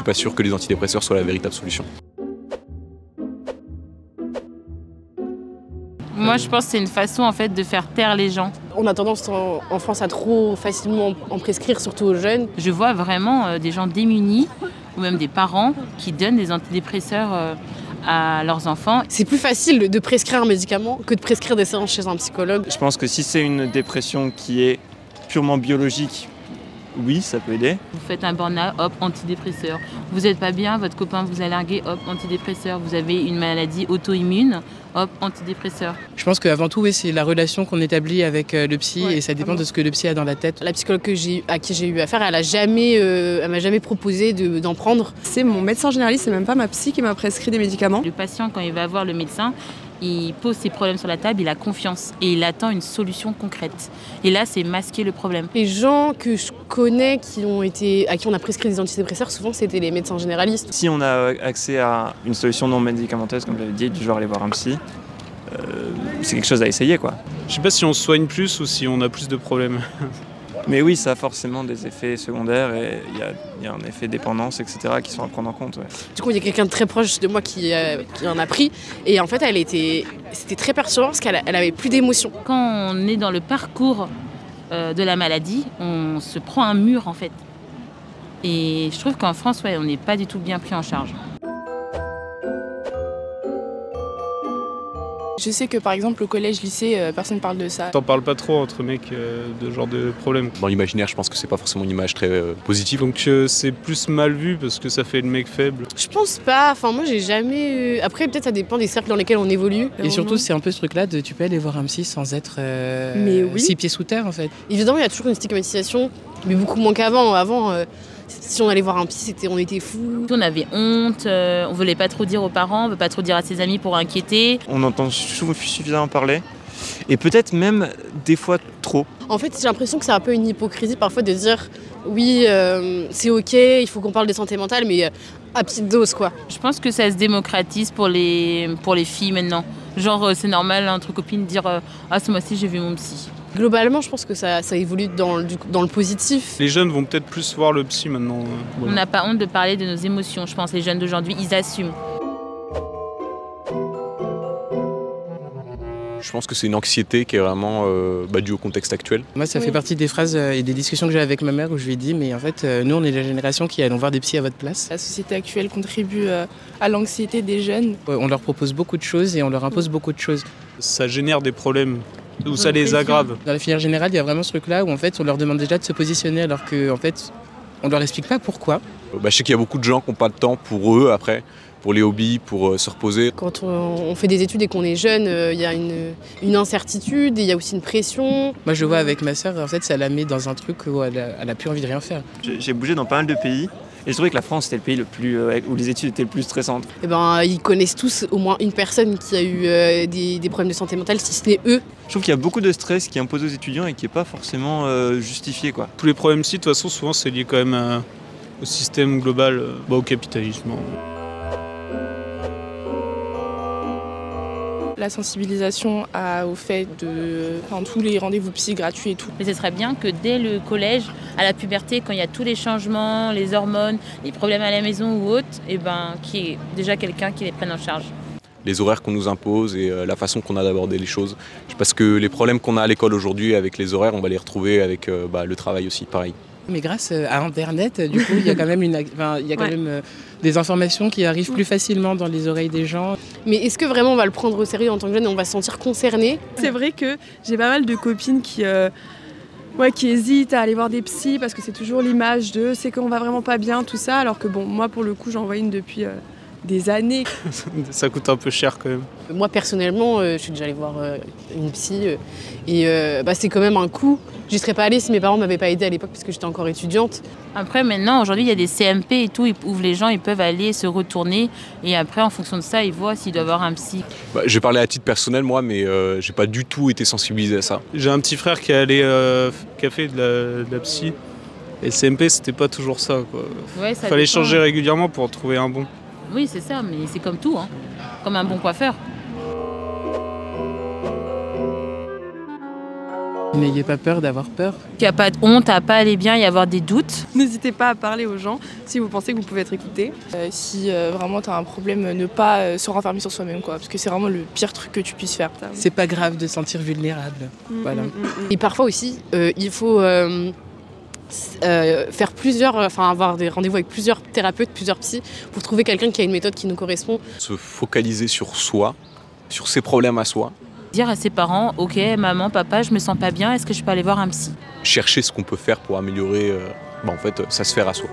pas sûr que les antidépresseurs soient la véritable solution. Moi, je pense que c'est une façon en fait de faire taire les gens. On a tendance en France à trop facilement en prescrire, surtout aux jeunes. Je vois vraiment des gens démunis ou même des parents qui donnent des antidépresseurs à leurs enfants. C'est plus facile de prescrire un médicament que de prescrire des séances chez un psychologue. Je pense que si c'est une dépression qui est purement biologique, oui, ça peut aider. Vous faites un burn-out, hop, antidépresseur. Vous n'êtes pas bien, votre copain vous a largué, hop, antidépresseur. Vous avez une maladie auto-immune, hop, antidépresseur. Je pense qu'avant tout, oui, c'est la relation qu'on établit avec le psy et ça dépend de ce que le psy a dans la tête. La psychologue à qui j'ai eu affaire, elle m'a jamais proposé d'en prendre. C'est mon médecin généraliste, c'est même pas ma psy qui m'a prescrit des médicaments. Le patient, quand il va voir le médecin, il pose ses problèmes sur la table, il a confiance et il attend une solution concrète. Et là, c'est masquer le problème. Les gens que je connais à qui on a prescrit des antidépresseurs, souvent c'était les médecins généralistes. Si on a accès à une solution non médicamenteuse, comme j'avais dit, du genre aller voir un psy, c'est quelque chose à essayer, quoi. Je sais pas si on se soigne plus ou si on a plus de problèmes. Mais oui, ça a forcément des effets secondaires et il y a un effet dépendance, etc. qui sont à prendre en compte. Ouais. Du coup, il y a quelqu'un de très proche de moi qui en a pris et en fait, c'était très perturbant parce qu'elle avait plus d'émotion. Quand on est dans le parcours de la maladie, on se prend un mur en fait. Et je trouve qu'en France, on n'est pas du tout bien pris en charge. Je sais que par exemple au collège, lycée, personne ne parle de ça. T'en parles pas trop entre mecs de ce genre de problème. Dans l'imaginaire, je pense que c'est pas forcément une image très positive. Donc c'est plus mal vu parce que ça fait le mec faible. Je pense pas, enfin moi j'ai jamais eu... Après peut-être ça dépend des cercles dans lesquels on évolue. Et surtout c'est un peu ce truc-là de tu peux aller voir un psy sans être Mais oui. 6 pieds sous terre en fait. Évidemment il y a toujours une stigmatisation, mais beaucoup moins qu'avant. Avant, si on allait voir un psy, on était fous. On avait honte, on voulait pas trop dire aux parents, on veut pas trop dire à ses amis pour inquiéter. On entend suffisamment parler et peut-être même des fois trop. En fait j'ai l'impression que c'est un peu une hypocrisie parfois de dire oui c'est ok, il faut qu'on parle de santé mentale mais à petite dose quoi. Je pense que ça se démocratise pour les filles maintenant. Genre c'est normal entre copines de dire ah ce mois-ci j'ai vu mon psy. Globalement, je pense que ça évolue dans le positif. Les jeunes vont peut-être plus voir le psy maintenant. On n'a pas honte de parler de nos émotions, je pense. Les jeunes d'aujourd'hui, ils assument. Je pense que c'est une anxiété qui est vraiment due au contexte actuel. Moi, ça fait partie des phrases et des discussions que j'ai avec ma mère où je lui ai dit mais en fait, nous, on est la génération qui allons voir des psys à votre place. La société actuelle contribue à l'anxiété des jeunes. On leur propose beaucoup de choses et on leur impose beaucoup de choses. Ça génère des problèmes. Ou ça les aggrave. Dans la filière générale, il y a vraiment ce truc-là où en fait, on leur demande déjà de se positionner alors qu'en fait, on leur explique pas pourquoi. Je sais qu'il y a beaucoup de gens qui n'ont pas de temps pour eux après, pour les hobbies, pour se reposer. Quand on fait des études et qu'on est jeune, il y a une incertitude et il y a aussi une pression. Moi, je le vois avec ma sœur, en fait, ça la met dans un truc où elle a plus envie de rien faire. J'ai bougé dans pas mal de pays. Et je trouvais que la France était le pays où les études étaient le plus stressantes. Et ils connaissent tous au moins une personne qui a eu des problèmes de santé mentale, si ce n'est eux. Je trouve qu'il y a beaucoup de stress qui est imposé aux étudiants et qui n'est pas forcément justifié, quoi. Tous les problèmes psy, de toute façon, souvent c'est lié quand même au système global, au capitalisme. La sensibilisation au fait de tous les rendez-vous psy gratuits et tout. Mais ce serait bien que dès le collège, à la puberté, quand il y a tous les changements, les hormones, les problèmes à la maison ou autres, qu'il y ait déjà quelqu'un qui les prenne en charge. Les horaires qu'on nous impose et la façon qu'on a d'aborder les choses. Parce que les problèmes qu'on a à l'école aujourd'hui avec les horaires, on va les retrouver avec le travail aussi, pareil. Mais grâce à Internet, du coup, il y a quand même, des informations qui arrivent plus facilement dans les oreilles des gens. Mais est-ce que vraiment on va le prendre au sérieux en tant que jeune et on va se sentir concerné? C'est vrai que j'ai pas mal de copines qui hésitent à aller voir des psys parce que c'est toujours l'image de c'est qu'on va vraiment pas bien, tout ça. Alors que moi pour le coup j'en vois une depuis des années. Ça coûte un peu cher quand même. Moi personnellement, je suis déjà allée voir une psy et c'est quand même un coût. J'y serais pas allée si mes parents m'avaient pas aidée à l'époque parce que j'étais encore étudiante. Après maintenant, aujourd'hui, il y a des CMP et tout où les gens ils peuvent aller se retourner et après en fonction de ça, ils voient s'ils doivent avoir un psy. J'ai parlé à titre personnel moi, mais j'ai pas du tout été sensibilisé à ça. J'ai un petit frère qui a fait de la psy et le CMP c'était pas toujours ça, quoi. Ouais, ça fallait dépend. changer régulièrement pour trouver un bon. Oui, c'est ça, mais c'est comme tout, comme un bon coiffeur. N'ayez pas peur d'avoir peur. Il n'y a pas de honte à pas aller bien et avoir des doutes. N'hésitez pas à parler aux gens si vous pensez que vous pouvez être écouté. Si vraiment tu as un problème, ne pas se renfermer sur soi-même, quoi, parce que c'est vraiment le pire truc que tu puisses faire. C'est pas grave de se sentir vulnérable. Voilà. Et parfois aussi, il faut faire avoir des rendez-vous avec plusieurs thérapeutes, plusieurs psys, pour trouver quelqu'un qui a une méthode qui nous correspond. Se focaliser sur soi, sur ses problèmes à soi. Dire à ses parents, ok, maman, papa, je me sens pas bien, est-ce que je peux aller voir un psy? Chercher ce qu'on peut faire pour améliorer en fait, sa sphère à soi.